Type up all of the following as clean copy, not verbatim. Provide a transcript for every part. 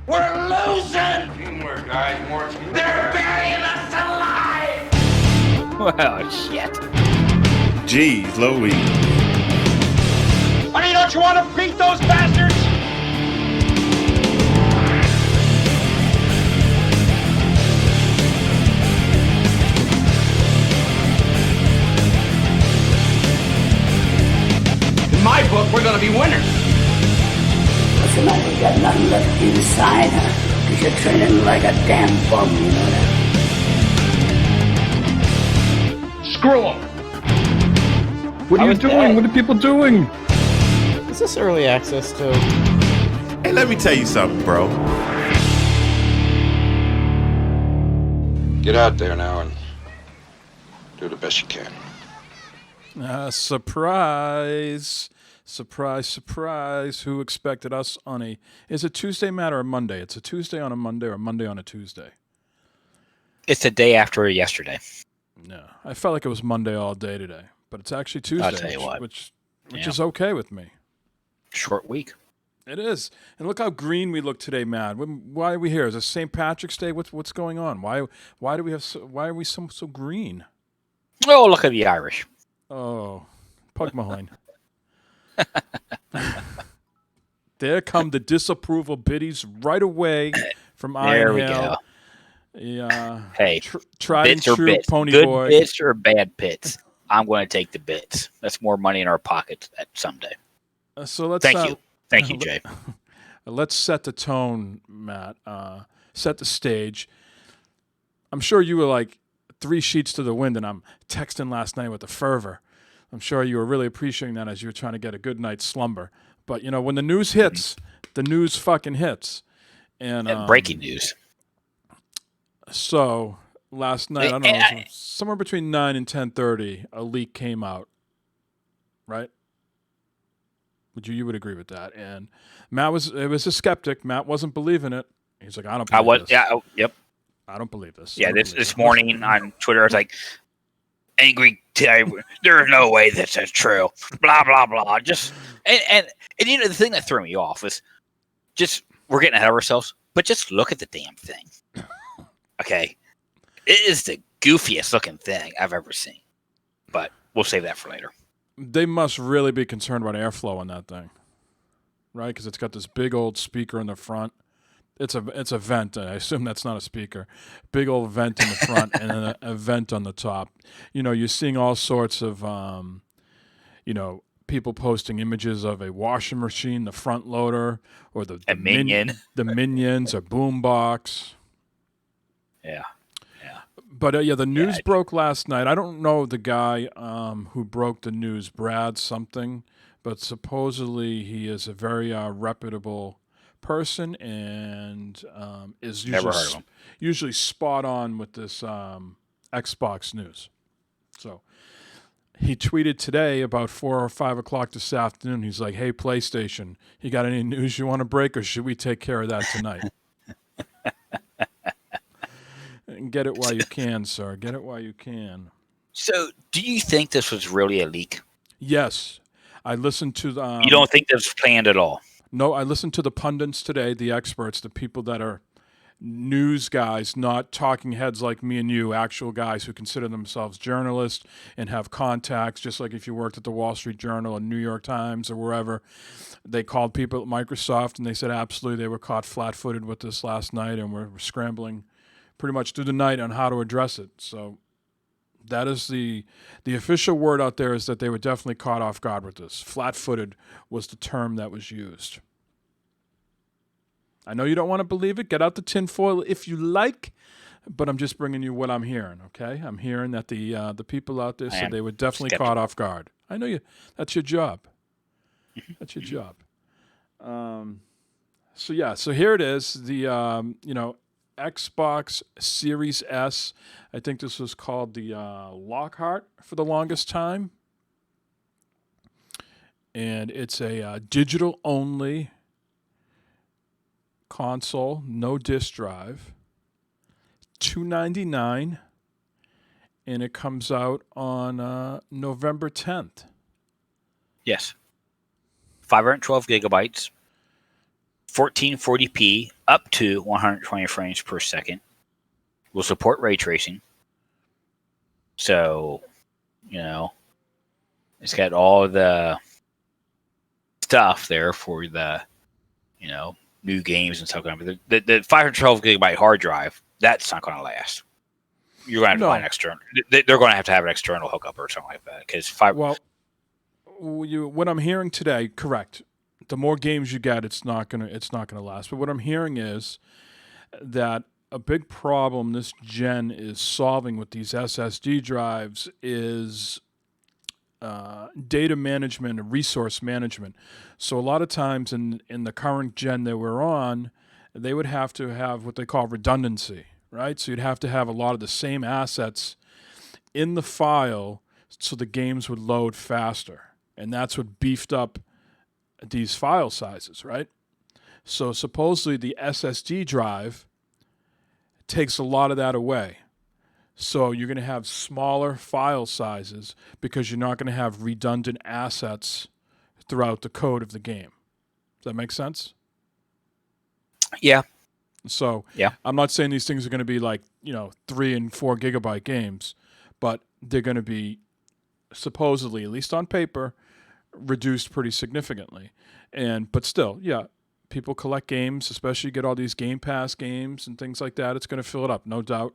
We're losing! Teamwork, guys. More teamwork. They're burying us alive! Oh, shit. Jeez Louise. I mean, don't you want to beat those bastards? In my book, we're gonna be winners. What's the matter? You got nothing left inside, huh? Because you're training like a damn bum, you know that? Screw them. What are you doing? What are people doing? Is this early access to? Hey, let me tell you something, bro. Get out there now and do the best you can. Surprise. Surprise, surprise. Who expected us on a... Is it Tuesday, Matt, or a Monday? It's a Tuesday on a Monday or a Monday on a Tuesday? It's the day after yesterday. No. I felt like it was Monday all day today. But it's actually Tuesday, I'll tell you what. which is okay with me. Short week. It is. And look how green we look today, Matt. Why are we here? Is it St. Patrick's Day? What's going on? Why do we have why are we so green? Oh, look at the Irish. Oh, Pug Mahone. There come the disapproval biddies right away from Iron There we Hill. go. Yeah. Hey, tried and bits or true bits. pony Good boy. bits or bad bits. I'm going to take the bits. That's more money in our pockets someday. So let's Thank you. Thank you, Jay. Let's set the tone, Matt. Set the stage. I'm sure you were like 3 sheets to the wind, and I'm texting last night with the fervor. I'm sure you were really appreciating that as you were trying to get a good night's slumber. But, you know, when the news hits, the news fucking hits. And breaking news. So last night, I don't know, somewhere between 9 and 10:30, a leak came out, right? You would agree with that. And Matt was a skeptic. Matt wasn't believing it. He's like, I don't believe this. Yeah, yep. I don't believe this. Yeah, this morning on Twitter, I was like, angry, there's no way this is true. Blah, blah, blah. And you know, the thing that threw me off was we're getting ahead of ourselves, but just look at the damn thing. Okay. It is the goofiest looking thing I've ever seen. But we'll save that for later. They must really be concerned about airflow on that thing, right? Because it's got this big old speaker in the front. It's a vent. I assume that's not a speaker. Big old vent in the front and then a vent on the top. You know, you're seeing all sorts of, people posting images of a washing machine, the front loader, or the Minion, the Minions, or Boombox. Yeah. But the news broke last night. I don't know the guy who broke the news, Brad something, but supposedly he is a very reputable person and is usually spot on with this Xbox news. So he tweeted today about 4 or 5 o'clock this afternoon. He's like, "Hey, PlayStation, you got any news you want to break, or should we take care of that tonight?" And get it while you can, sir. Get it while you can. So, do you think this was really a leak? Yes. I listened to the... you don't think this was planned at all? No, I listened to the pundits today, the experts, the people that are news guys, not talking heads like me and you, actual guys who consider themselves journalists and have contacts, just like if you worked at the Wall Street Journal or New York Times or wherever. They called people at Microsoft and they said absolutely they were caught flat-footed with this last night and were scrambling pretty much through the night on how to address it. So that is the official word out there, is that they were definitely caught off guard with this. Flat-footed was the term that was used. I know you don't want to believe it. Get out the tinfoil if you like, but I'm just bringing you what I'm hearing, okay? I'm hearing that the people out there said they were definitely caught off guard. I know you. That's your job. That's your job. So here it is. The Xbox Series S. I think this was called the Lockhart for the longest time. And it's a digital-only console, no disk drive, $299, and it comes out on November 10th. Yes. 512 gigabytes, 1440p, up to 120 frames per second. Will support ray tracing. So, it's got all the stuff there for the, new games and stuff. But the 512 gigabyte hard drive, that's not going to last. You're going to have to buy an external. They're going to have an external hookup or something like that. Because what I'm hearing today, correct. The more games you get, it's not gonna last. But what I'm hearing is that a big problem this gen is solving with these SSD drives is data management and resource management. So a lot of times in the current gen that we're on, they would have to have what they call redundancy, right? So you'd have to have a lot of the same assets in the file so the games would load faster. And that's what beefed up these file sizes, right? So supposedly the SSD drive takes a lot of that away. So you're going to have smaller file sizes because you're not going to have redundant assets throughout the code of the game. Does that make sense? Yeah. So yeah. I'm not saying these things are going to be like, 3 and 4 gigabyte games, but they're going to be supposedly, at least on paper, reduced pretty significantly. But still, yeah, people collect games, especially get all these Game Pass games and things like that. It's going to fill it up, no doubt.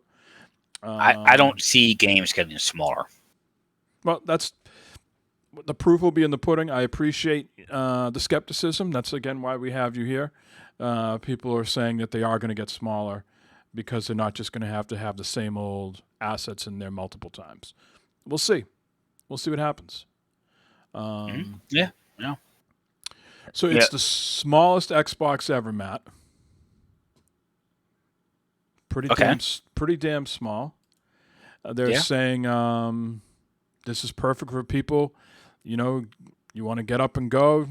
I don't see games getting smaller. Well, that's the proof will be in the pudding. I appreciate the skepticism. That's, again, why we have you here. People are saying that they are going to get smaller because they're not just going to have the same old assets in there multiple times. We'll see. We'll see what happens. Yeah. So it's the smallest Xbox ever, Matt. Pretty damn small. They're saying this is perfect for people. You want to get up and go.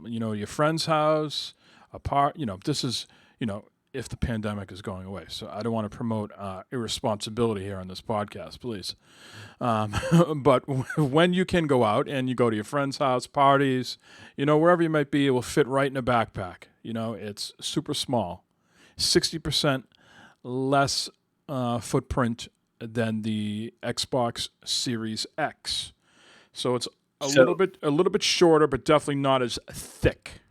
Your friend's house, apart. This is if the pandemic is going away. So I don't want to promote irresponsibility here on this podcast, please. But when you can go out and you go to your friend's house, parties, wherever you might be, it will fit right in a backpack. It's super small, 60% less footprint than the Xbox Series X. So it's a little bit shorter, but definitely not as thick.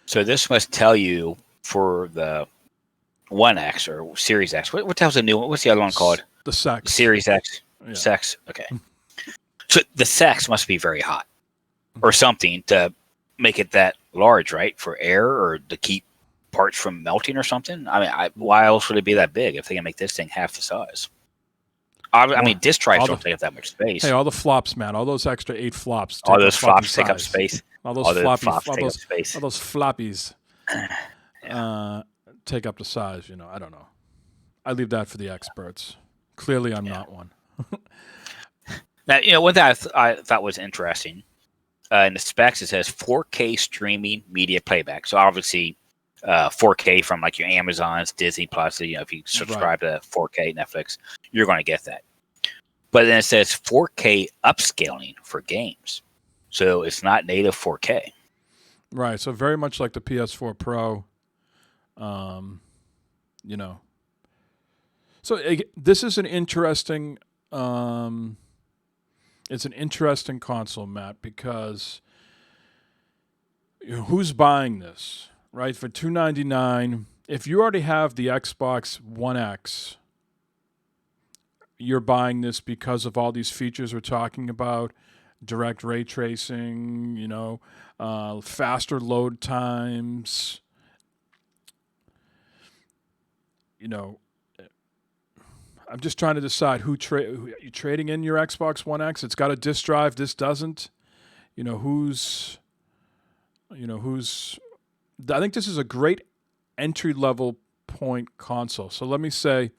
So this must tell you for the 1X or Series X. What the hell's the new one? What's the other one called? The Sex. Series X. Yeah. Sex. Okay. So the Sex must be very hot or something to make it that large, right? For air or to keep parts from melting or something? I mean, why else would it be that big if they can make this thing half the size? I mean, disk drives don't take up that much space. Hey, all the flops, man. All those extra 8 flops. All those flops take up space. All those flops take up space. All those floppies take up the size. I don't know. I leave that for the experts. Clearly, I'm not one. Now, one thing I thought was interesting in the specs, it says 4K streaming media playback. So obviously, 4K from like your Amazons, Disney Plus. If you subscribe to 4K Netflix, you're going to get that. But then it says 4K upscaling for games, so it's not native 4K. Right. So very much like the PS4 Pro. So this is an interesting. It's an interesting console, Matt, because who's buying this? Right, for $299, if you already have the Xbox One X, you're buying this because of all these features we're talking about, direct ray tracing, faster load times. I'm just trying to decide who you trading in your Xbox One X. It's got a disk drive. This doesn't. Who's. I think this is a great entry-level point console. So let me say,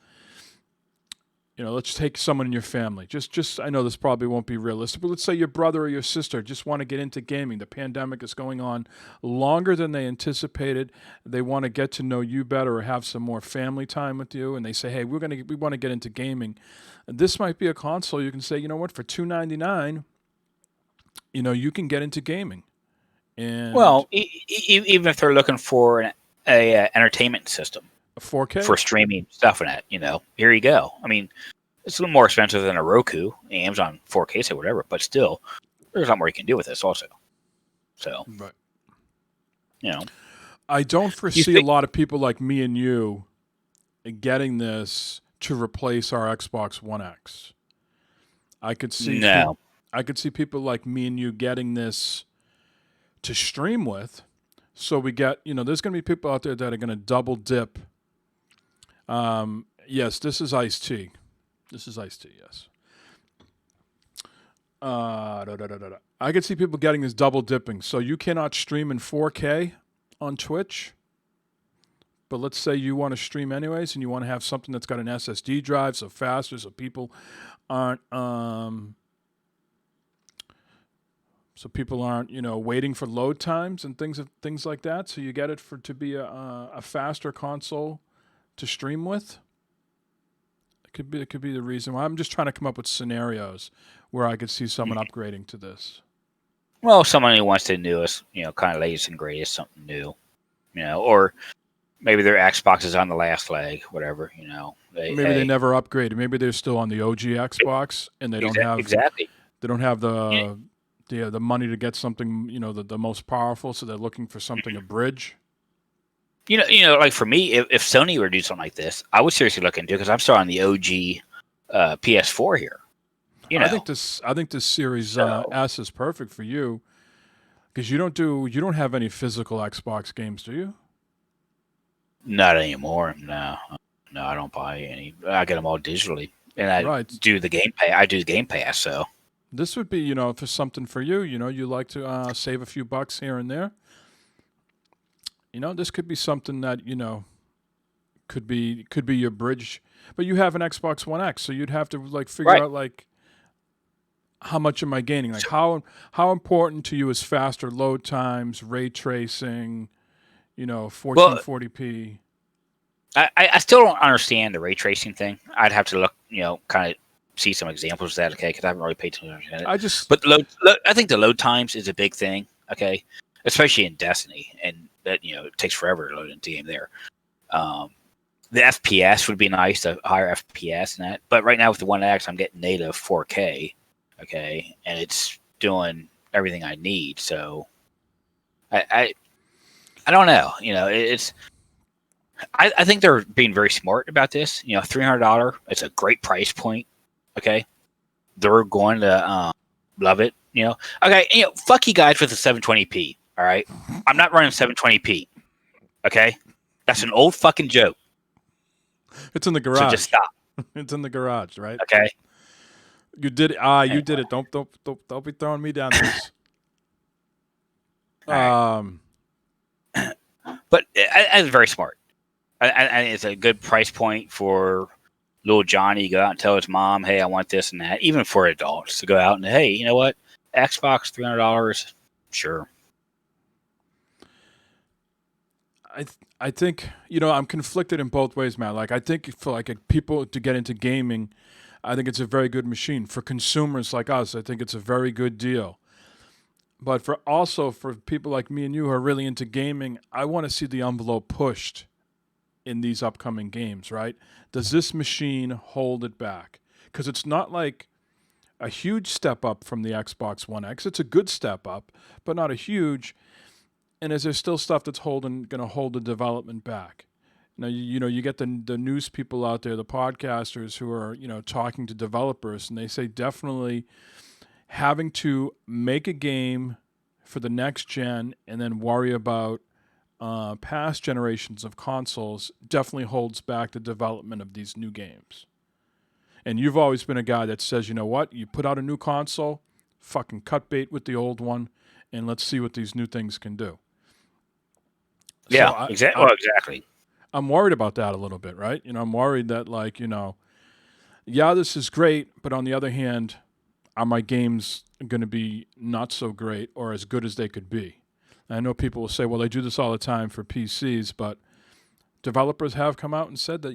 let's take someone in your family. Just I know this probably won't be realistic, but let's say your brother or your sister just want to get into gaming. The pandemic is going on longer than they anticipated. They want to get to know you better or have some more family time with you, and they say, "Hey, we want to get into gaming." This might be a console you can say, what, for $299, you can get into gaming. And well, even if they're looking for a entertainment system A 4K for streaming stuff in it. Here you go. I mean, it's a little more expensive than a Roku, Amazon 4K, say whatever, but still, there's a lot more you can do with this also. So, Right. I don't foresee a lot of people like me and you getting this to replace our Xbox One X. I could see people like me and you getting this to stream with. So we get, there's going to be people out there that are going to double dip. Yes, this is iced tea. Yes. I could see people getting this double dipping. So you cannot stream in 4K on Twitch. But let's say you want to stream anyways and you want to have something that's got an SSD drive, so faster, so people aren't waiting for load times and things like that. So you get it to be a faster console to stream with. It could be the reason why. I'm just trying to come up with scenarios where I could see someone upgrading to this. Well, someone who wants the newest, kind of latest and greatest, something new, or maybe their Xbox is on the last leg, whatever, Maybe they never upgraded. Maybe they're still on the OG Xbox and they don't have They don't have the money to get something, the most powerful, so they're looking for something to bridge. Like for me, if Sony were to do something like this, I would seriously look into it because I'm still on the OG PS4 here. I think this Series S is perfect for you because you don't have any physical Xbox games, do you? Not anymore. No, I don't buy any. I get them all digitally, and I do the Game Pass. I do the Game Pass, so this would be, for something for you. You like to save a few bucks here and there. This could be something that could be your bridge. But you have an Xbox One X, so you'd have to figure out how much am I gaining? How important to you is faster load times, ray tracing, 1440p. I still don't understand the ray tracing thing. I'd have to look, kind of see some examples of that, okay? Because I haven't really paid too much attention to it. But I think the load times is a big thing, okay? Especially in Destiny, and that it takes forever to load into the game there. The FPS would be nice, the higher FPS and that. But right now with the One X, I'm getting native 4K, okay, and it's doing everything I need. So I don't know. It's. I think they're being very smart about this. $300. It's a great price point. Okay, they're going to love it. Okay. Fuck you guys with the 720p. All right, I'm not running 720p. Okay, that's an old fucking joke. It's in the garage. So just stop. It's in the garage, right? Okay. You did it. You did it. Don't be throwing me down this. But it's very smart. And it's a good price point for little Johnny to go out and tell his mom, "Hey, I want this and that." Even for adults to go out and, "Hey, you know what? Xbox $300, sure." I think I'm conflicted in both ways, Matt. I think for people to get into gaming, I think it's a very good machine. For consumers like us, I think it's a very good deal. But for people like me and you who are really into gaming, I want to see the envelope pushed in these upcoming games, right? Does this machine hold it back? Because it's not like a huge step up from the Xbox One X. It's a good step up, but not a huge. And is there still stuff that's going to hold the development back? Now, you get the news people out there, the podcasters who are, talking to developers, and they say definitely having to make a game for the next gen and then worry about past generations of consoles definitely holds back the development of these new games. And you've always been a guy that says, you know what, you put out a new console, fucking cut bait with the old one, and let's see what these new things can do. Yeah, exactly. I'm worried about that a little bit, right? I'm worried that this is great, but on the other hand, are my games going to be not so great or as good as they could be? And I know people will say, well, they do this all the time for PCs, but developers have come out and said that,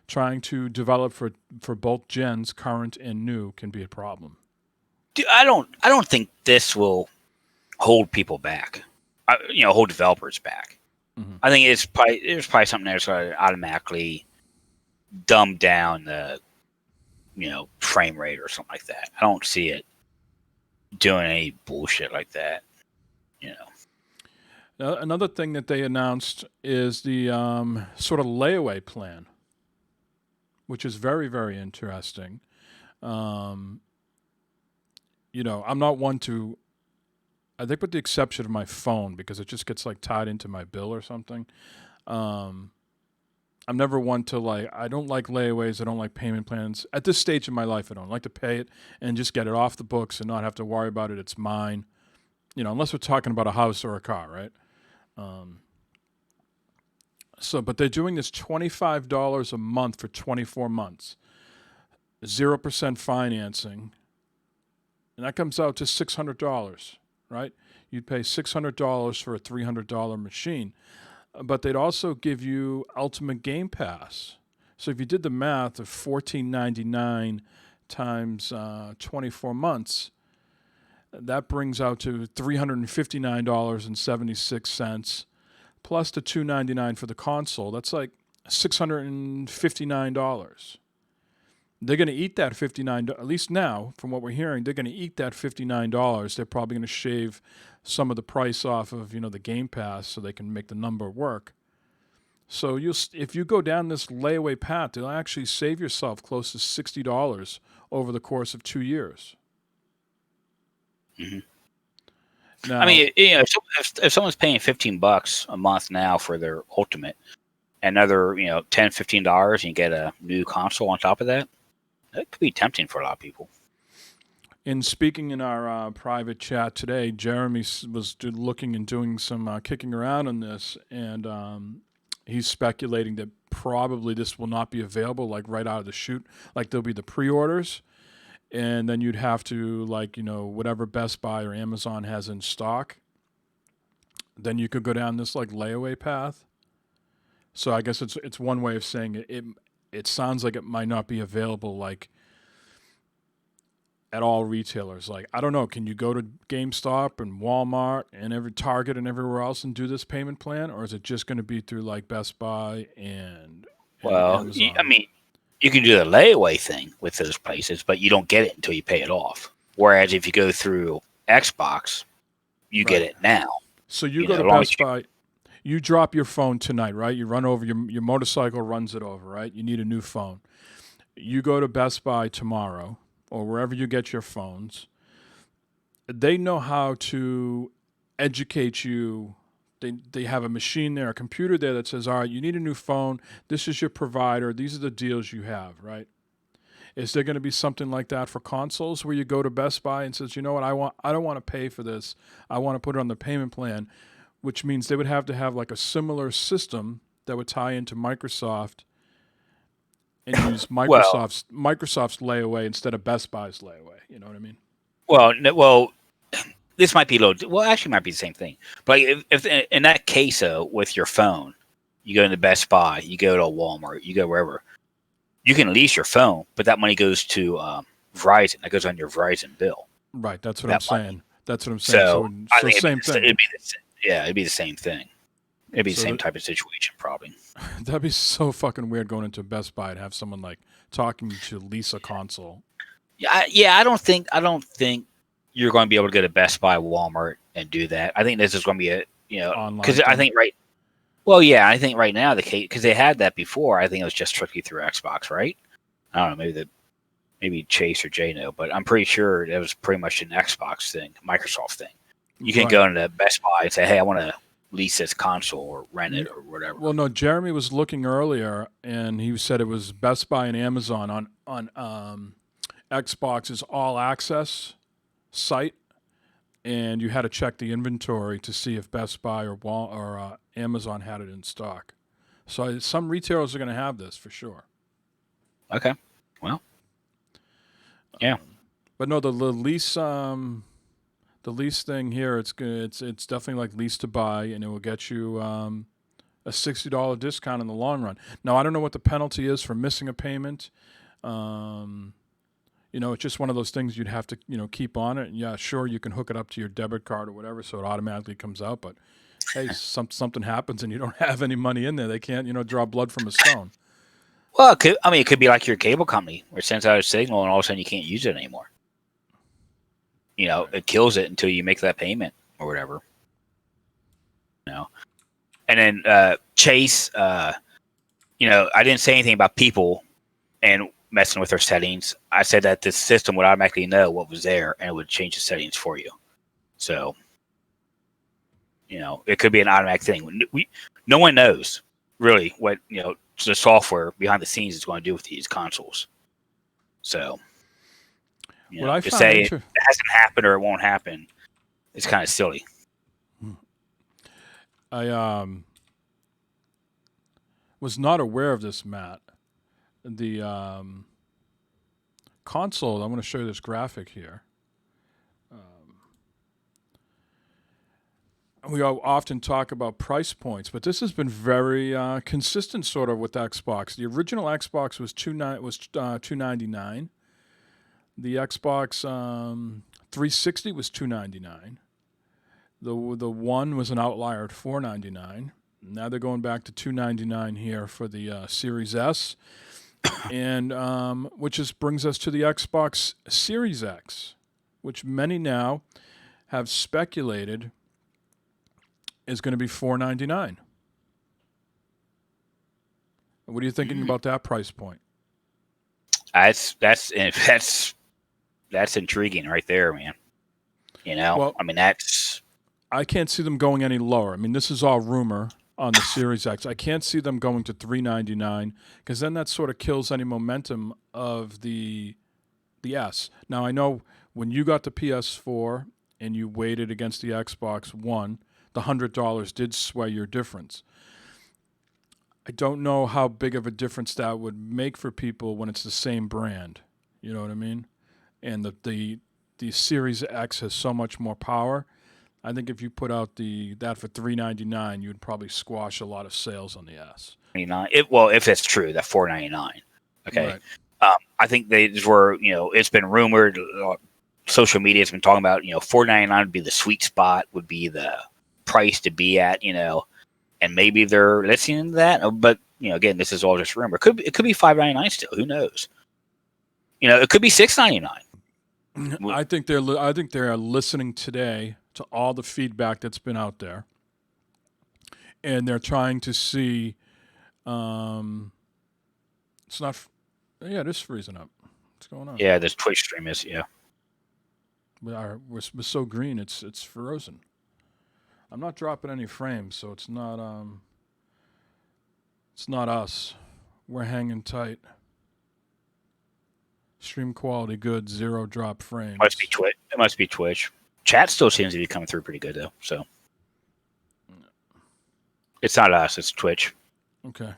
trying to develop for both gens, current and new, can be a problem. Dude, I don't think this will hold people back. Hold developers back. I think there's probably something there that's going to automatically dumb down the frame rate or something like that. I don't see it doing any bullshit like that. Another thing that they announced is the sort of layaway plan, which is very, very interesting. I'm not one to, I think with the exception of my phone, because it just gets like tied into my bill or something. I'm never one to I don't like layaways. I don't like payment plans. At this stage in my life, I don't like to pay it and just get it off the books and not have to worry about it. It's mine, unless we're talking about a house or a car, right? But they're doing this $25 a month for 24 months, 0% financing, and that comes out to $600, right? You'd pay $600 for a $300 machine, but they'd also give you Ultimate Game Pass. So if you did the math of $14.99 times 24 months, that brings out to $359.76 plus the $299 for the console. That's like $659. They're going to eat that $59, at least now, from what we're hearing, they're going to eat that $59. They're probably going to shave some of the price off of, the Game Pass so they can make the number work. So if you go down this layaway path, you'll actually save yourself close to $60 over the course of 2 years. Mm-hmm. Now, I mean, if someone's paying $15 a month now for their Ultimate, another $10, $15, and you get a new console on top of that, that could be tempting for a lot of people. In speaking in our private chat today, Jeremy was looking and doing some kicking around on this, and he's speculating that probably this will not be available right out of the chute. There'll be the pre-orders, and then you'd have to whatever Best Buy or Amazon has in stock. Then you could go down this layaway path. So I guess it's one way of saying it. It sounds like it might not be available at all retailers. I don't know, can you go to GameStop and Walmart and every Target and everywhere else and do this payment plan, or is it just going to be through Best Buy and Amazon? You can do the layaway thing with those places, but you don't get it until you pay it off. Whereas if you go through Xbox, you get it now. So you go to Best Buy. You drop your phone tonight, right? You run over, your motorcycle runs it over, right? You need a new phone. You go to Best Buy tomorrow or wherever you get your phones. They know how to educate you. They have a machine there, a computer there that says, all right, you need a new phone. This is your provider. These are the deals you have, right? Is there going to be something like that for consoles where you go to Best Buy and says, you know what, I don't want to pay for this. I want to put it on the payment plan, which means they would have to have a similar system that would tie into Microsoft and use Microsoft's layaway instead of Best Buy's layaway. You know what I mean? Well, this might be actually might be the same thing. But if in that case, with your phone, you go into Best Buy, you go to Walmart, you go wherever, you can lease your phone, but that money goes to Verizon. That goes on your Verizon bill. Right. That's what I'm saying. That's what I'm saying. So I think same thing. It'd be the same thing. It'd be the same type of situation, probably. That'd be so fucking weird going into Best Buy and have someone talking to lease a console. Yeah. I don't think you're going to be able to go to Best Buy, Walmart, and do that. I think this is going to be because I think right now the case, because they had that before. I think it was just strictly through Xbox, right? I don't know, maybe Chase or Jay know, but I'm pretty sure it was pretty much an Xbox thing, Microsoft thing. You can go into Best Buy and say, hey, I want to lease this console or rent it or whatever. Well, no, Jeremy was looking earlier, and he said it was Best Buy and Amazon on Xbox's All Access site, and you had to check the inventory to see if Best Buy or Amazon had it in stock. So some retailers are going to have this for sure. Okay. Well, yeah. But no, the lease... The lease thing here, it's good. It's definitely lease to buy, and it will get you a $60 discount in the long run. Now, I don't know what the penalty is for missing a payment. It's just one of those things you'd have to keep on it. And yeah, sure, you can hook it up to your debit card or whatever, so it automatically comes out. But hey, something happens and you don't have any money in there, they can't, draw blood from a stone. Well, it could be like your cable company where it sends out a signal and all of a sudden you can't use it anymore. It kills it until you make that payment or whatever. And then Chase, I didn't say anything about people and messing with their settings. I said that the system would automatically know what was there and it would change the settings for you. So, it could be an automatic thing. No one knows really what, the software behind the scenes is going to do with these consoles. So, to say it hasn't happened or it won't happen, it's kind of silly. I was not aware of this, Matt. The console, I'm going to show you this graphic here. We often talk about price points, but this has been very consistent, sort of, with Xbox. The original Xbox was $299. The Xbox 360 was $299. The one was an outlier at $499. Now they're going back to $299 here for the Series S, and which brings us to the Xbox Series X, which many now have speculated is going to be $499. What are you thinking about that price point? That's intriguing right there, man. Well, I can't see them going any lower. I mean, this is all rumor on the Series X. I can't see them going to $399 because then that sort of kills any momentum of the S. Now, I know when you got the PS4 and you weighed it against the Xbox One, the $100 did sway your difference. I don't know how big of a difference that would make for people when it's the same brand. You know what I mean? And the Series X has so much more power. I think if you put out that for $399, you'd probably squash a lot of sales on the S. If it's true, that $499. Okay. Right. I think they were, it's been rumored. Social media has been talking about, $499 would be the sweet spot, would be the price to be at, and maybe they're listening to that. But again, this is all just rumor. It could be $599 still. Who knows? It could be $699. I think they're listening today to all the feedback that's been out there, and they're trying to see. It's not. Yeah, it is freezing up. What's going on? Yeah, this Twitch stream is. Yeah. We're so green. It's frozen. I'm not dropping any frames, so it's not us. We're hanging tight. Stream quality good, 0 drop frames. It must be Twitch. Chat still seems to be coming through pretty good though. So it's not us, it's Twitch. Okay.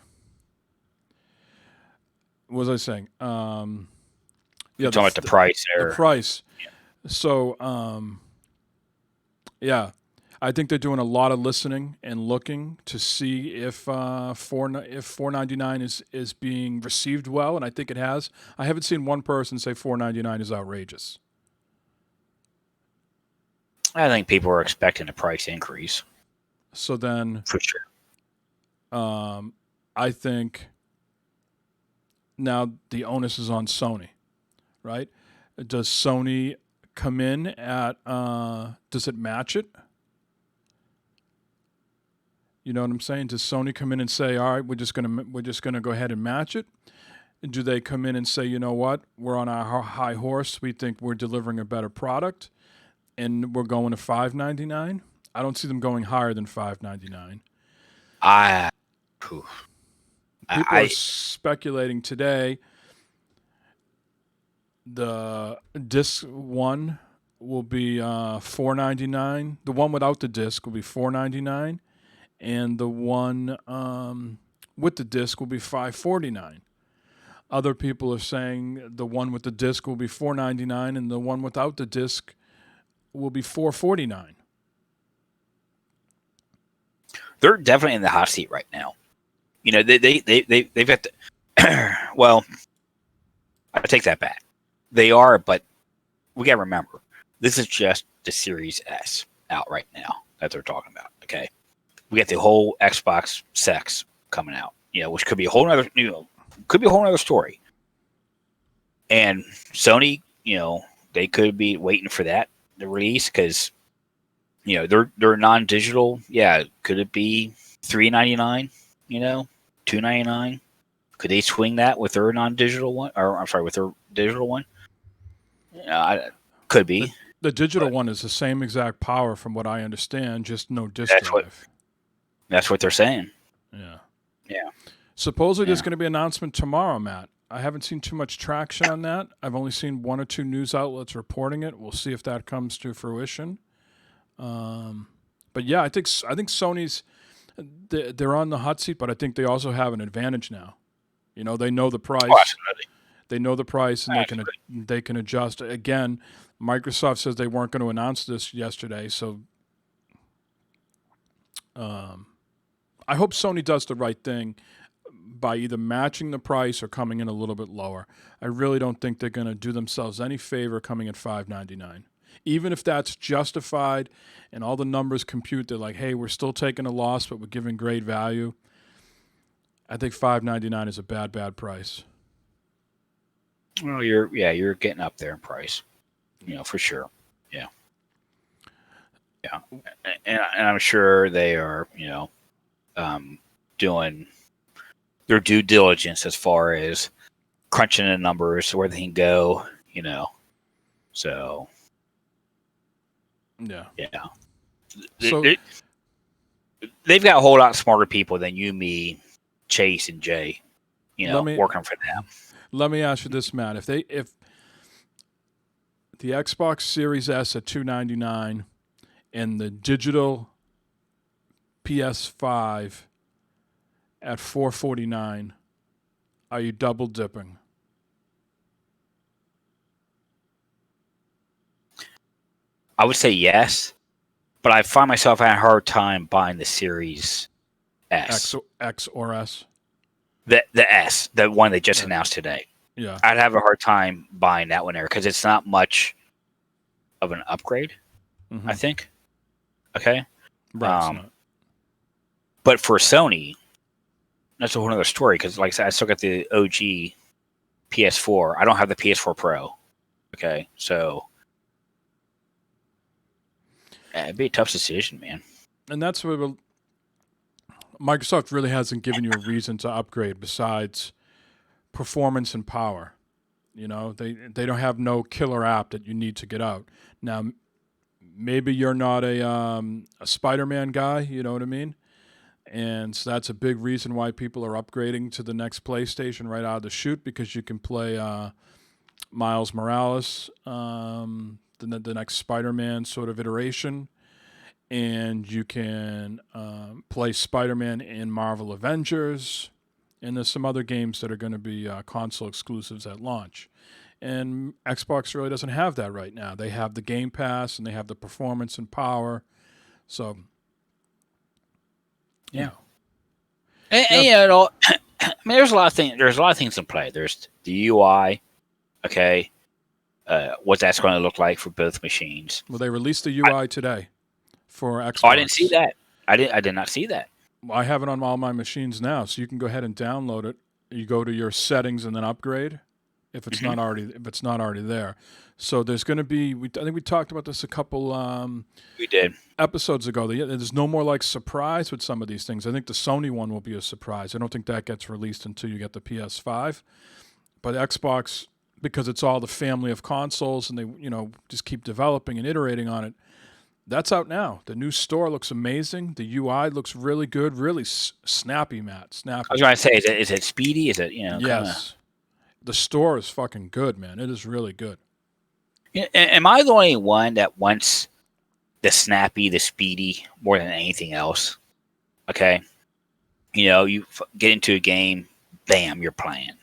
What was I saying? You're talking about the price there. The price. Yeah. So yeah. I think they're doing a lot of listening and looking to see if $499 is being received well, and I think it has. I haven't seen one person say $499 is outrageous. I think people are expecting a price increase. So then, for sure. I think now the onus is on Sony, right? Does Sony come in at? Does it match it? You know what I'm saying? Does Sony come in and say, "All right, we're just gonna go ahead and match it"? Do they come in and say, "You know what? We're on our high horse. We think we're delivering a better product, and we're going to $599"? I don't see them going higher than $599. People are speculating today. The disc one will be $499. The one without the disc will be $499. And the one with the disc will be $549. Other people are saying the one with the disc will be $499, and the one without the disc will be $449. They're definitely in the hot seat right now. They've got the well, I take that back. They are, but we got to remember this is just the Series S out right now that they're talking about. Okay. we got the whole Xbox Sex coming out, which could be a whole other, story. And Sony, they could be waiting for that to release because, they're non-digital. Yeah, could it be $3.99? $2.99? Could they swing that with their non-digital one? Or I'm sorry, with their digital one? Could be. The digital one is the same exact power, from what I understand, just no disk drive. That's what they're saying. Yeah. Yeah. Supposedly there's going to be an announcement tomorrow, Matt. I haven't seen too much traction on that. I've only seen one or two news outlets reporting it. We'll see if that comes to fruition. But yeah, I think Sony's they're on the hot seat, but I think they also have an advantage now. They know the price. Oh, absolutely. They know the price, and they can adjust. Again, Microsoft says they weren't going to announce this yesterday, so I hope Sony does the right thing by either matching the price or coming in a little bit lower. I really don't think they're going to do themselves any favor coming at $5.99. Even if that's justified and all the numbers compute, they're like, hey, we're still taking a loss, but we're giving great value. I think $5.99 is a bad price. Well, you're getting up there in price, for sure. Yeah. Yeah. And I'm sure they are, doing their due diligence as far as crunching the numbers, where they can go, so. Yeah. Yeah. So They've got a whole lot smarter people than you, me, Chase, and Jay, working for them. Let me ask you this, Matt. If the Xbox Series S at $299 and the digital PS5 at $449, are you double dipping? I would say yes, but I find myself having a hard time buying the Series S. X or S? The S, the one they just announced today. Yeah. I'd have a hard time buying that one there because it's not much of an upgrade, I think. Okay? Right. But for Sony, that's a whole other story because, like I said, I still got the OG PS4. I don't have the PS4 Pro. Okay? So it'd be a tough decision, man. And that's what Microsoft really hasn't given you a reason to upgrade besides performance and power. They don't have no killer app that you need to get out. Now, maybe you're not a Spider-Man guy, you know what I mean? And so that's a big reason why people are upgrading to the next PlayStation right out of the chute, because you can play Miles Morales, the next Spider-Man sort of iteration, and you can play Spider-Man in Marvel Avengers, and there's some other games that are going to be console exclusives at launch. And Xbox really doesn't have that right now. They have the Game Pass, and they have the performance and power. So, yeah. And I mean, there's a lot of things. There's a lot of things in play. There's the UI. Okay. What that's going to look like for both machines. Well, they released the UI today for Xbox. Oh, I didn't see that. I did not see that. I have it on all my machines now, so you can go ahead and download it. You go to your settings and then upgrade if it's not already there. So there's going to be. I think we talked about this a couple. We did episodes ago. There's no more like surprise with some of these things. I think the Sony one will be a surprise. I don't think that gets released until you get the PS5. But Xbox, because it's all the family of consoles, and they just keep developing and iterating on it. That's out now. The new store looks amazing. The UI looks really good, really snappy, Matt. Snappy. I was going to say, is it speedy? Is it Yes. The store is fucking good, man. It is really good. Am I the only one that wants the snappy, the speedy more than anything else? Okay, you get into a game, bam, you're playing.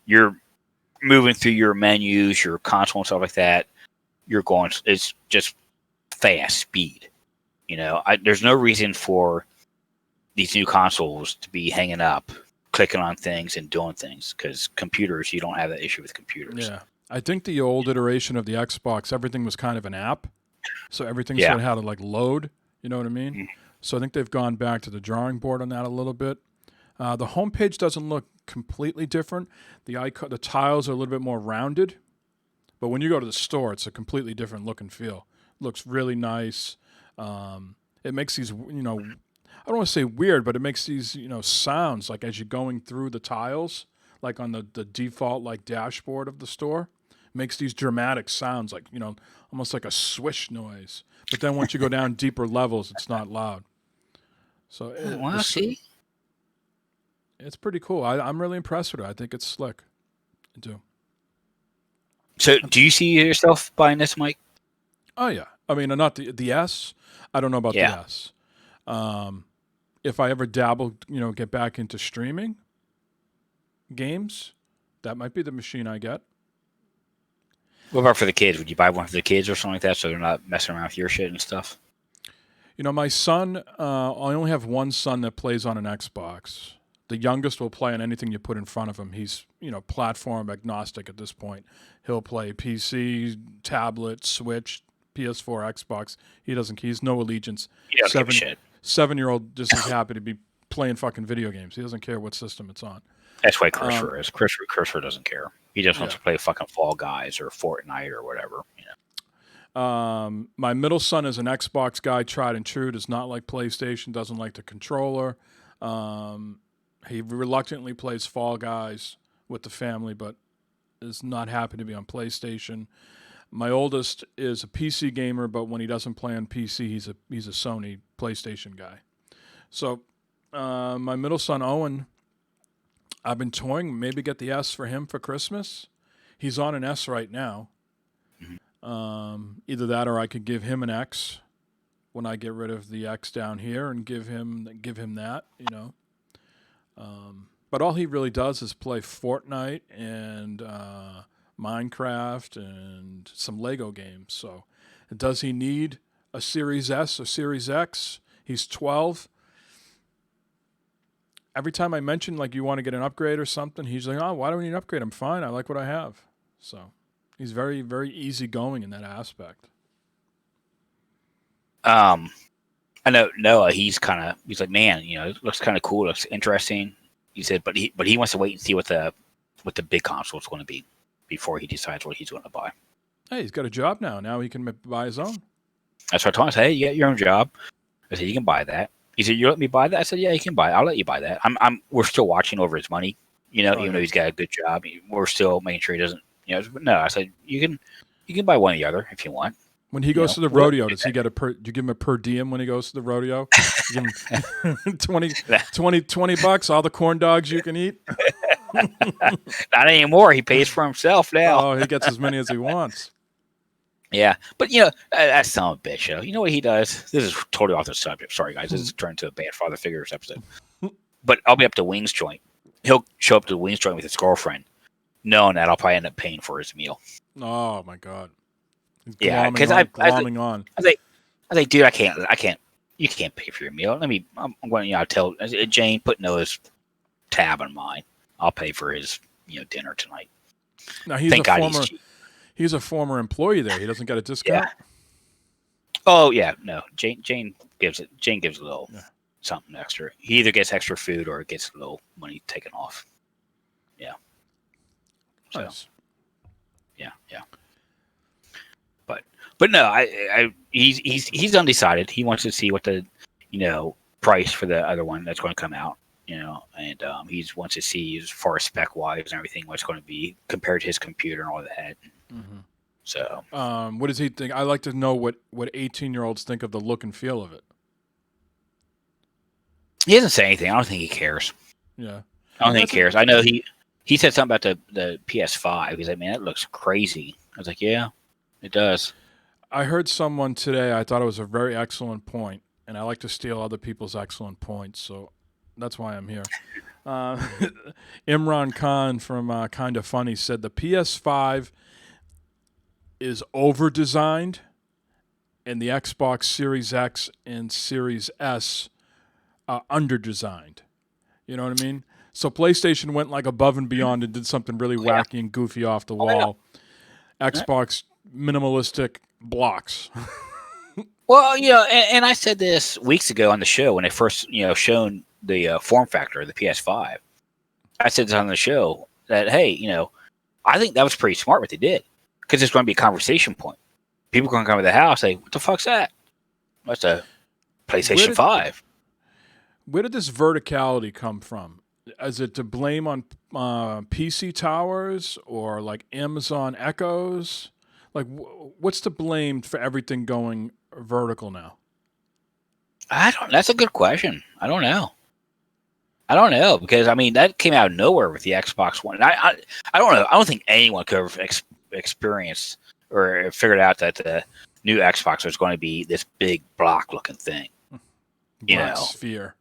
You're moving through your menus, your console and stuff like that. You're going. It's just fast speed. There's no reason for these new consoles to be hanging up, clicking on things and doing things, because computers, you don't have that issue with computers. Yeah. I think the old iteration of the Xbox, everything was kind of an app. So everything sort of had to like load, you know what I mean? So I think they've gone back to the drawing board on that a little bit. The homepage doesn't look completely different. The tiles are a little bit more rounded, but when you go to the store, it's a completely different look and feel. It looks really nice. It makes these, I don't want to say weird, but it makes these, sounds like as you're going through the tiles, like on the default like dashboard of the store, makes these dramatic sounds like, almost like a swish noise. But then once you go down deeper levels, it's not loud. So it's pretty cool. I'm really impressed with it. I think it's slick. I do. So do you see yourself buying this, Mike? Oh, yeah. I mean, not the S. I don't know about the S. If I ever dabble, get back into streaming games, that might be the machine I get. What about for the kids? Would you buy one for the kids or something like that so they're not messing around with your shit and stuff? My son, I only have one son that plays on an Xbox. The youngest will play on anything you put in front of him. He's, platform agnostic at this point. He'll play PC, tablet, Switch, PS4, Xbox. He's no allegiance. He doesn't give a shit. 7-year-old just is happy to be playing fucking video games. He doesn't care what system it's on. That's why Christopher is. Christopher doesn't care. He just wants to play fucking Fall Guys or Fortnite or whatever. My middle son is an Xbox guy, tried and true. Does not like PlayStation. Doesn't like the controller. He reluctantly plays Fall Guys with the family, but is not happy to be on PlayStation. My oldest is a PC gamer, but when he doesn't play on PC, he's a Sony PlayStation guy. So my middle son Owen, I've been toying maybe get the S for him for Christmas. He's on an S right now. Either that or I could give him an X when I get rid of the X down here and give him that, But all he really does is play Fortnite and Minecraft and some Lego games. So does he need a Series S or Series X? He's 12. Every time I mention, like, you want to get an upgrade or something, he's like, oh, why do we need an upgrade? I'm fine. I like what I have. So he's very, very easygoing in that aspect. I know Noah, he's like, man, it looks kind of cool. It looks interesting. He said, but he wants to wait and see what the big console is going to be before he decides what he's going to buy. Hey, he's got a job now. Now he can buy his own. That's what I told him. I said, hey, you got your own job. I said, you can buy that. He said, you let me buy that? I said, yeah, you can buy it. I'll let you buy that. We're still watching over his money, even though he's got a good job. We're still making sure he doesn't, but no, I said, you can buy one or the other if you want. When he goes to the rodeo, does he get do you give him a per diem when he goes to the rodeo? You give him $20, all the corn dogs you can eat? Not anymore. He pays for himself now. Oh, he gets as many as he wants. Yeah, but that's son of a bitch. You know what he does? This is totally off the subject. Sorry, guys. This is turned to a bad father figures episode. But I'll be up to Wings Joint. He'll show up to the Wings Joint with his girlfriend, knowing that I'll probably end up paying for his meal. Oh my god. Yeah, because I was like, dude, I can't. You can't pay for your meal. I'm going. I'll tell Jane, put Noah's tab on mine. I'll pay for his dinner tonight. Now he's a former employee there. He doesn't get a discount. Yeah. Oh yeah, no. Jane gives a little something extra. He either gets extra food or gets a little money taken off. Yeah. So. Nice. Yeah. But no, he's undecided. He wants to see what the price for the other one that's going to come out. And he wants to see as far as spec wise and everything what's going to be compared to his computer and all that. Mm-hmm. So, what does he think? I like to know what 18-year-olds think of the look and feel of it. He doesn't say anything. I don't think he cares. Yeah, I don't think he cares. I know he said something about the PS5. He's like, man, that looks crazy. I was like, yeah, it does. I heard someone today. I thought it was a very excellent point, and I like to steal other people's excellent points, so that's why I'm here. Imran Khan from Kinda Funny said the PS5 is over-designed, and the Xbox Series X and Series S are under-designed. You know what I mean? So PlayStation went like above and beyond and did something really wacky and goofy off the wall. Xbox minimalistic blocks. Well, and I said this weeks ago on the show when they first, shown the form factor of the PS5. I said this on the show that, hey, I think that was pretty smart what they did because it's going to be a conversation point. People are going to come to the house and say, what the fuck's that? That's a PlayStation 5. Where did this verticality come from? Is it to blame on PC towers or like Amazon Echoes? Like, what's to blame for everything going vertical now? That's a good question. I don't know because that came out of nowhere with the Xbox One. I don't know. I don't think anyone could have experienced or figured out that the new Xbox was going to be this big block-looking thing. Black sphere.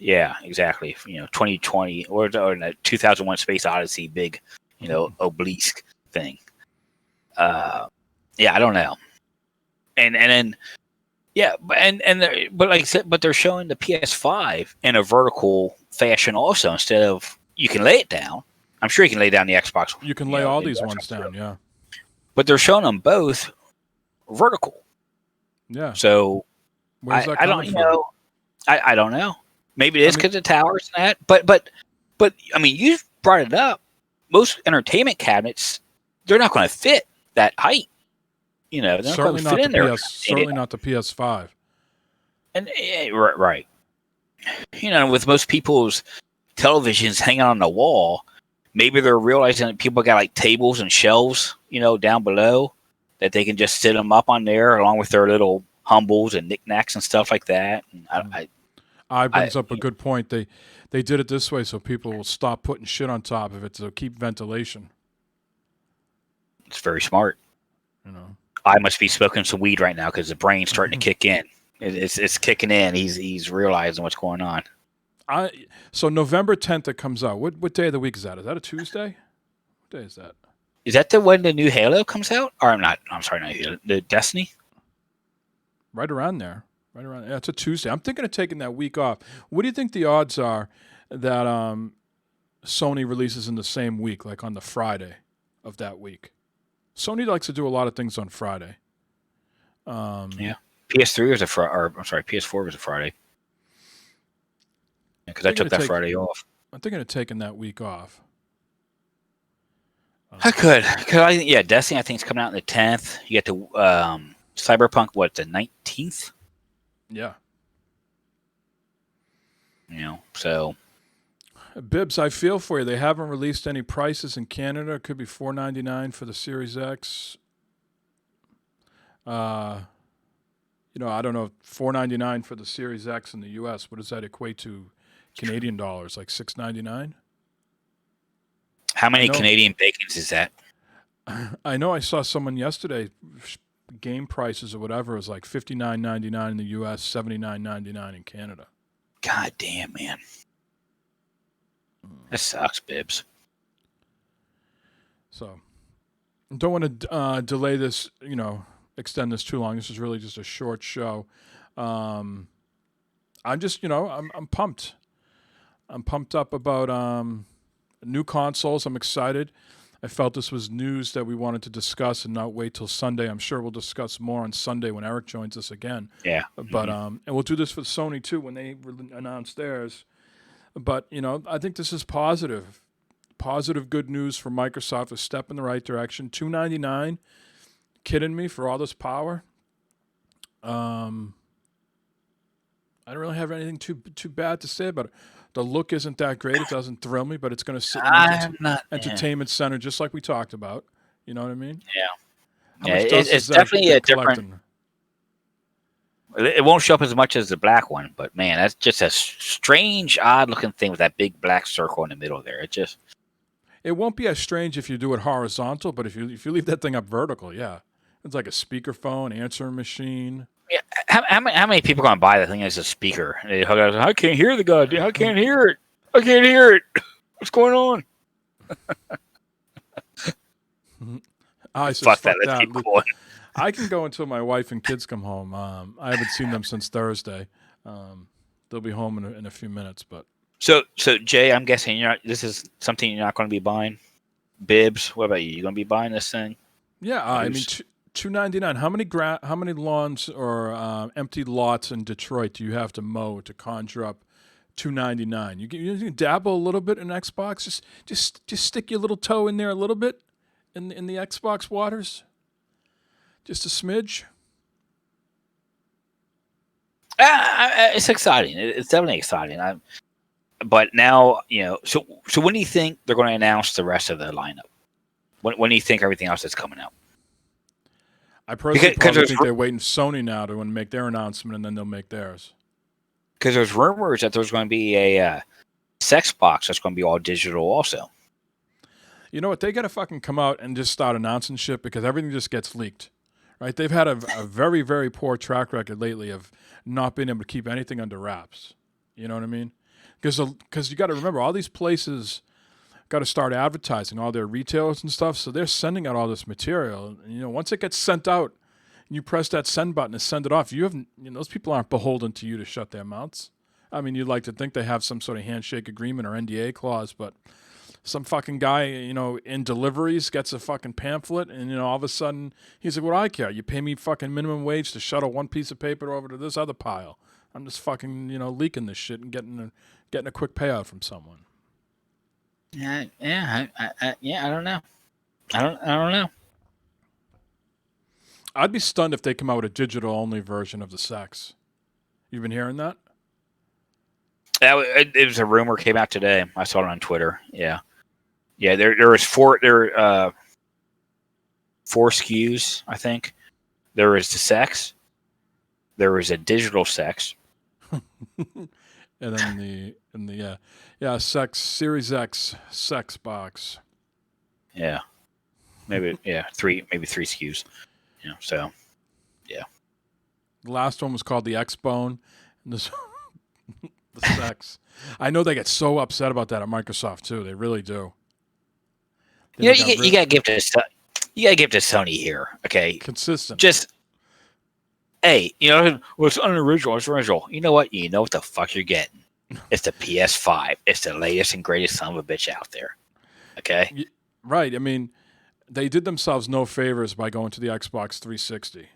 Yeah, exactly. 2020 or 2001: Space Odyssey, big, obelisk thing. I don't know. And then. Yeah, but like I said, but they're showing the PS5 in a vertical fashion also instead of you can lay it down. I'm sure you can lay down the Xbox. You can lay all these ones down, yeah. But they're showing them both vertical. Yeah. So where's that coming from? I don't know. Maybe it is because of towers and that. But you brought it up. Most entertainment cabinets, they're not going to fit that height. They're certainly not going to fit in there. Certainly not the PS5. And right. With most people's televisions hanging on the wall, maybe they're realizing that people got like tables and shelves, down below that they can just sit them up on there along with their little humbles and knickknacks and stuff like that. And I brings up a good point. They did it this way so people will stop putting shit on top of it to keep ventilation. It's very smart. I must be smoking some weed right now because the brain's starting to kick in. It's kicking in. He's realizing what's going on. So November 10th it comes out. What day of the week is that? Is that a Tuesday? What day is that? Is that when the new Halo comes out? Or I'm sorry, not Halo. The Destiny? Right around there. Yeah, it's a Tuesday. I'm thinking of taking that week off. What do you think the odds are that Sony releases in the same week, like on the Friday of that week? Sony likes to do a lot of things on Friday. Yeah. PS3 was PS4 was a Friday. Because I took that Friday off. I'm thinking of taking that week off. I could. Destiny I think is coming out on the 10th. You get the Cyberpunk, the 19th? Yeah. So... Bibbs, I feel for you. They haven't released any prices in Canada. It could be $499 for the Series X. I don't know, $499 for the Series X in the U.S. What does that equate to Canadian dollars? Like $699? How many Canadian bacons is that? I know I saw someone yesterday, game prices or whatever, is like $59.99 in the U.S., $79.99 in Canada. God damn, man. That sucks, Bibbs. So, don't want to delay this, extend this too long. This is really just a short show. I'm just, I'm pumped. I'm pumped up about new consoles. I'm excited. I felt this was news that we wanted to discuss and not wait till Sunday. I'm sure we'll discuss more on Sunday when Eric joins us again. Yeah. But and we'll do this for Sony too when they announce theirs. But, I think this is positive. Positive good news for Microsoft, a step in the right direction. $299, kidding me, for all this power? I don't really have anything too bad to say about it. The look isn't that great. It doesn't thrill me, but it's going to sit in the entertainment center just like we talked about. You know what I mean? Yeah. It's definitely a different... It won't show up as much as the black one, but man, that's just a strange, odd-looking thing with that big black circle in the middle there. It won't be as strange if you do it horizontal, but if you leave that thing up vertical, yeah, it's like a speakerphone, answering machine. Yeah, how many people are going to buy that thing as a speaker? I can't hear the goddamn. I can't hear it. I can't hear it. What's going on? Fuck that. Let's keep going. I can go until my wife and kids come home. I haven't seen them since Thursday. They'll be home in a few minutes. But so Jay, I'm guessing this is something you're not going to be buying. Bibbs, what about you? You going to be buying this thing? Yeah, I mean, $2.99. How many lawns or empty lots in Detroit do you have to mow to conjure up $2.99? You can dabble a little bit in Xbox. Just stick your little toe in there a little bit in the Xbox waters. Just a smidge. It's exciting. It's definitely exciting. But now, so when do you think they're going to announce the rest of the lineup? When do you think everything else is coming out? I personally probably think they're waiting for Sony now to make their announcement, and then they'll make theirs. Because there's rumors that there's going to be a sex box that's going to be all digital also. You know what? They got to fucking come out and just start announcing shit because everything just gets leaked, right? They've had a very, very poor track record lately of not being able to keep anything under wraps. You know what I mean? Because you got to remember, all these places got to start advertising, all their retailers and stuff, so they're sending out all this material. And, once it gets sent out, and you press that send button and send it off, those people aren't beholden to you to shut their mouths. I mean, you'd like to think they have some sort of handshake agreement or NDA clause, but some fucking guy, in deliveries gets a fucking pamphlet, and, all of a sudden, he's like, what do I care? You pay me fucking minimum wage to shuttle one piece of paper over to this other pile. I'm just fucking, leaking this shit and getting a quick payout from someone. I don't know. I don't know. I'd be stunned if they come out with a digital-only version of the sex. You've been hearing that? It was a rumor came out today. I saw it on Twitter. Yeah. There was four SKUs. I think there was the sex. There was a digital sex. And then sex Series X sex box. Yeah, maybe three SKUs. So yeah. The last one was called the X Bone. The sex. I know they get so upset about that at Microsoft too. They really do. You gotta give to Sony here. Okay, consistent. Just. Hey, it's unoriginal. It's original. You know what? You know what the fuck you're getting. It's the PS5. It's the latest and greatest son of a bitch out there. Okay? Right. I mean, they did themselves no favors by going to the Xbox 360.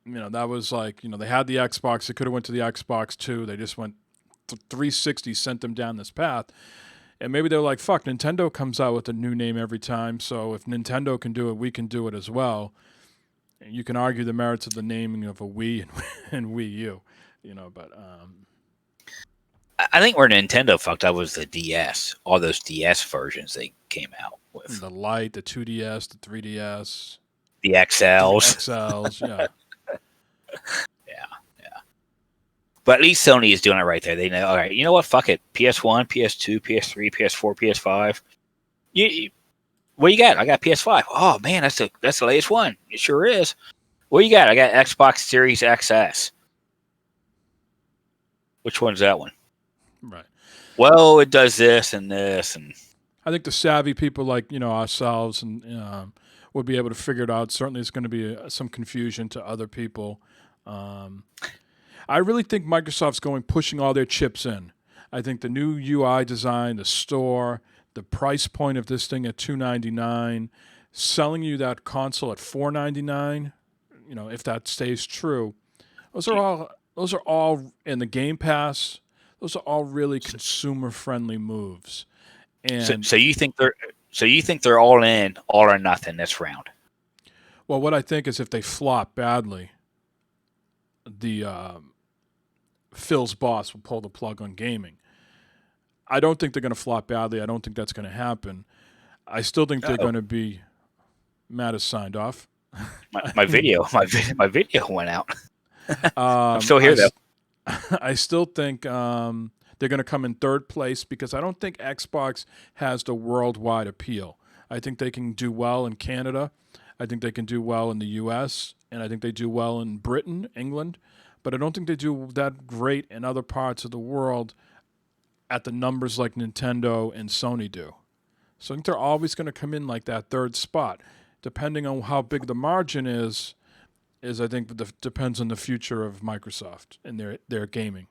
That was like, they had the Xbox. They could have went to the Xbox 2. They just went 360, sent them down this path. And maybe they're like, fuck, Nintendo comes out with a new name every time. So if Nintendo can do it, we can do it as well. You can argue the merits of the naming of a Wii and Wii U, but I think where Nintendo fucked up was the DS. All those DS versions they came out with. The Lite, the 2DS, the 3DS. The XLs. The XLs, yeah. Yeah. But at least Sony is doing it right there. They know, all right, you know what? Fuck it. PS1, PS2, PS3, PS4, PS5. What you got? I got PS5. Oh man, that's the latest one. It sure is. What you got? I got Xbox Series XS. Which one's that one? Right. Well, it does this and this, and I think the savvy people like ourselves and would be able to figure it out. Certainly, it's going to be some confusion to other people. I really think Microsoft's pushing all their chips in. I think the new UI design, the store, the price point of this thing at $299, selling you that console at $499, if that stays true, those are all in the Game Pass. Those are all really consumer-friendly moves. And so you think they're all in, all or nothing this round? Well, what I think is if they flop badly, the Phil's boss will pull the plug on gaming. I don't think they're going to flop badly. I don't think that's going to happen. I still think they're going to be. Matt is signed off. My video went out. I'm still here though. I still think they're going to come in third place because I don't think Xbox has the worldwide appeal. I think they can do well in Canada. I think they can do well in the U.S. and I think they do well in Britain, England, but I don't think they do that great in other parts of the world at the numbers like Nintendo and Sony do. So I think they're always going to come in like that third spot. Depending on how big the margin is I think depends on the future of Microsoft and their gaming.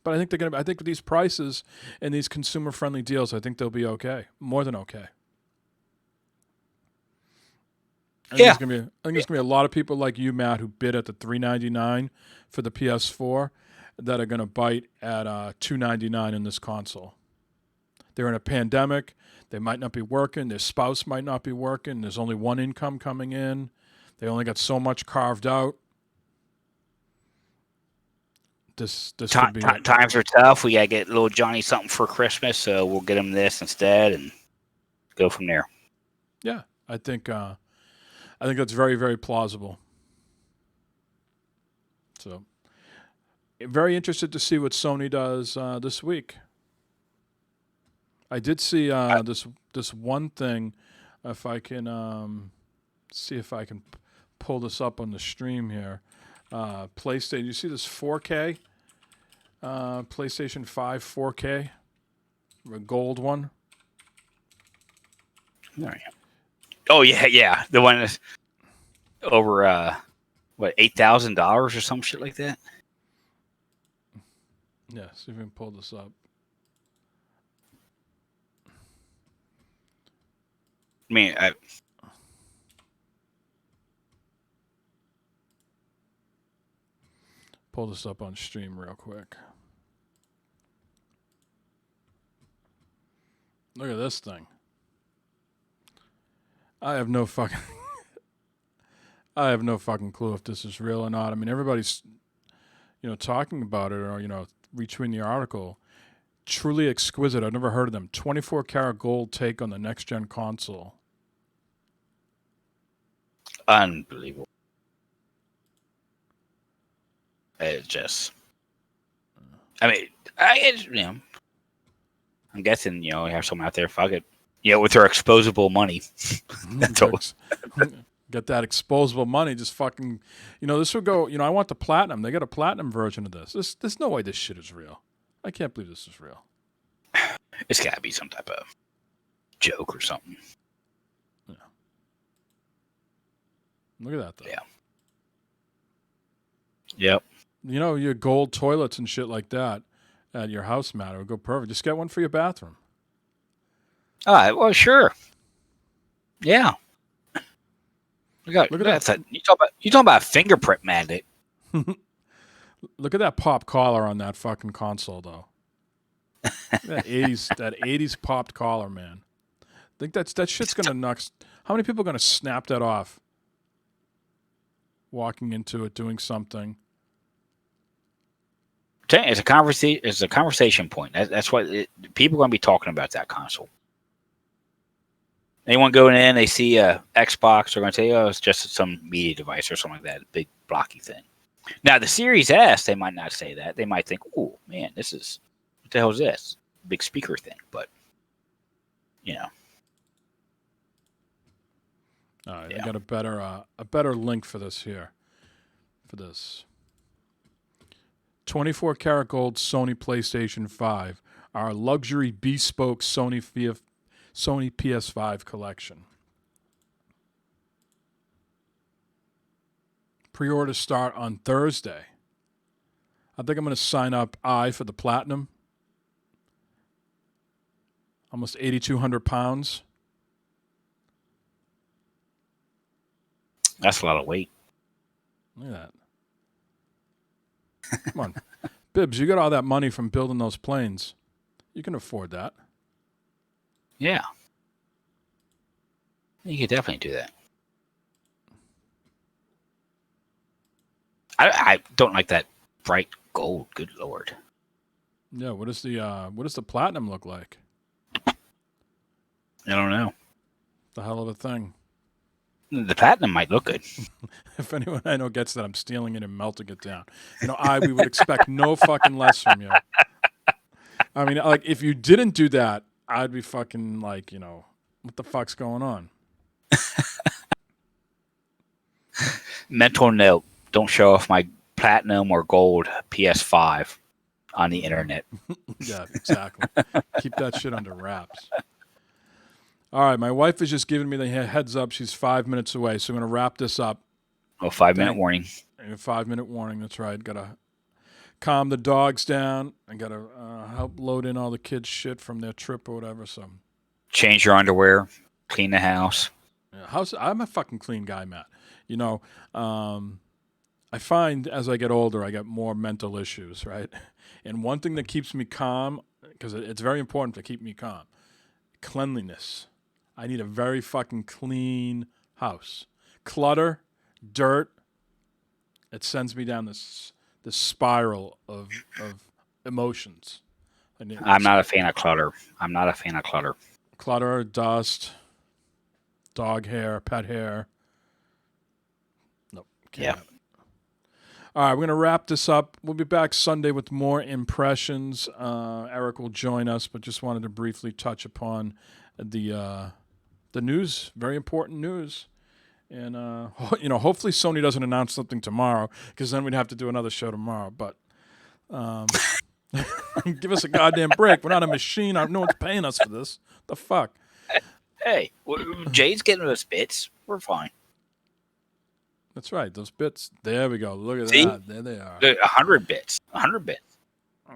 But I think I think with these prices and these consumer friendly deals, I think they'll be okay. More than okay. I think there's gonna be a lot of people like you, Matt, who bid at the $399 for the PS4 that are gonna bite at $299 in this console. They're in a pandemic. They might not be working. Their spouse might not be working. There's only one income coming in. They only got so much carved out. This could be times are tough. We gotta get little Johnny something for Christmas, so we'll get him this instead and go from there. Yeah, I think that's very, very plausible. So, very interested to see what Sony does this week. I did see this one thing. If I can see if I can pull this up on the stream here. PlayStation. You see this 4K? PlayStation 5 4K, a gold one. Oh yeah, the one that's over $8,000 or some shit like that. Yeah, see if we can pull this up. I mean, pull this up on stream real quick. Look at this thing. I have no fucking clue if this is real or not. I mean, everybody's talking about it or retweeting the article. Truly exquisite. I've never heard of them. 24 karat gold take on the next gen console. unbelievable. It's just, I mean, I'm guessing, you have someone out there, fuck it. With their exposable money. That's all. Get that exposable money, just fucking, this would go, I want the platinum. They got a platinum version of this. There's no way this shit is real. I can't believe this is real. It's got to be some type of joke or something. Yeah. Look at that, though. Yeah. Yep. Your gold toilets and shit like that at your house, Matt, would go perfect. Just get one for your bathroom. All right. Well, sure. Yeah. Look at that. You talking about a fingerprint magnet? Look at that pop collar on that fucking console, though. that 80s popped collar, man. I think that shit's gonna knock. How many people are gonna snap that off? Walking into it, doing something. It's a conversation point. That's what people are going to be talking about, that console. Anyone going in, they see a Xbox, they're going to say, "Oh, it's just some media device or something like that, a big blocky thing." Now, the Series S, they might not say that. They might think, "Oh man, what the hell is this? Big speaker thing?" But All right, I got a better link for this here. For this 24 karat gold Sony PlayStation 5, our luxury bespoke Sony PS5 collection. Pre-orders start on Thursday. I think I'm going to sign up for the platinum. Almost 8,200 pounds. that's a lot of weight. Look at that. Come on. Bibbs, you got all that money from building those planes. You can afford that. Yeah. You could definitely do that. I don't like that bright gold. Good Lord. Yeah, what does the platinum look like? I don't know. The hell of a thing. The platinum might look good. If anyone I know gets that, I'm stealing it and melting it down. We would expect no fucking less from you. I mean, like, if you didn't do that, I'd be fucking like, what the fuck's going on? Mental note: don't show off my platinum or gold PS5 on the internet. Yeah, exactly. Keep that shit under wraps. All right, my wife is just giving me the heads up. She's 5 minutes away, so I'm going to wrap this up. Oh, 5-minute warning. A 5-minute warning, that's right. Got to calm the dogs down. I got to help load in all the kids' shit from their trip or whatever. So change your underwear, clean the house. I'm a fucking clean guy, Matt. You know, I find as I get older, I get more mental issues, right? And one thing that keeps me calm, because it's very important to keep me calm, cleanliness. I need a very fucking clean house. Clutter, dirt, it sends me down this spiral of emotions. I'm not a fan of clutter. Clutter, dust, dog hair, pet hair. Nope. Can't have it. All right, we're going to wrap this up. We'll be back Sunday with more impressions. Eric will join us, but just wanted to briefly touch upon the news, very important news. And, hopefully Sony doesn't announce something tomorrow, because then we'd have to do another show tomorrow. But give us a goddamn break. We're not a machine. No one's paying us for this. The fuck? Hey, Jay's getting us bits. We're fine. That's right. Those bits. There we go. Look at See? that. There they are. 100 bits. 100 bits.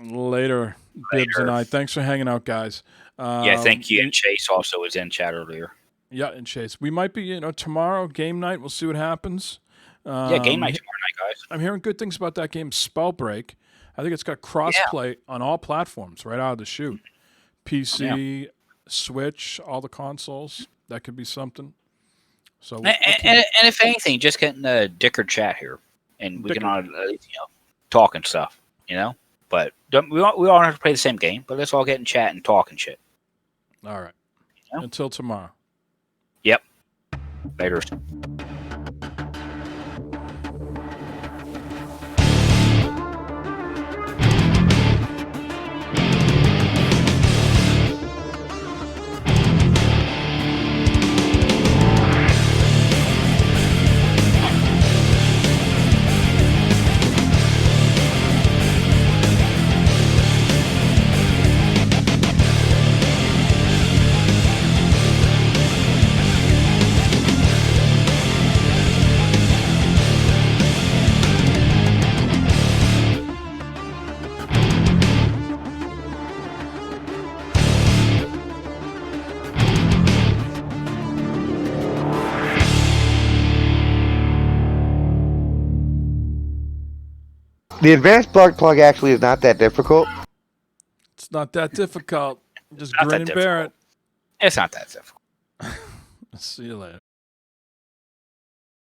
Later, Bibbs and I. Thanks for hanging out, guys. Thank you. And Chase also was in chat earlier. Yeah, and Chase. We might be, tomorrow, game night. We'll see what happens. Game night tomorrow night, guys. I'm hearing good things about that game, Spellbreak. I think it's got cross-play on all platforms right out of the chute. PC, Switch, all the consoles. That could be something. So, and if anything, just getting a Dicker chat here, and we can talk and stuff, But we all don't have to play the same game, but let's all get in chat and talk and shit. All right. Until tomorrow. Yep. Later. The advanced bug plug actually is not that difficult. It's not that difficult. Just grin and bear it. It's not that difficult. See you later.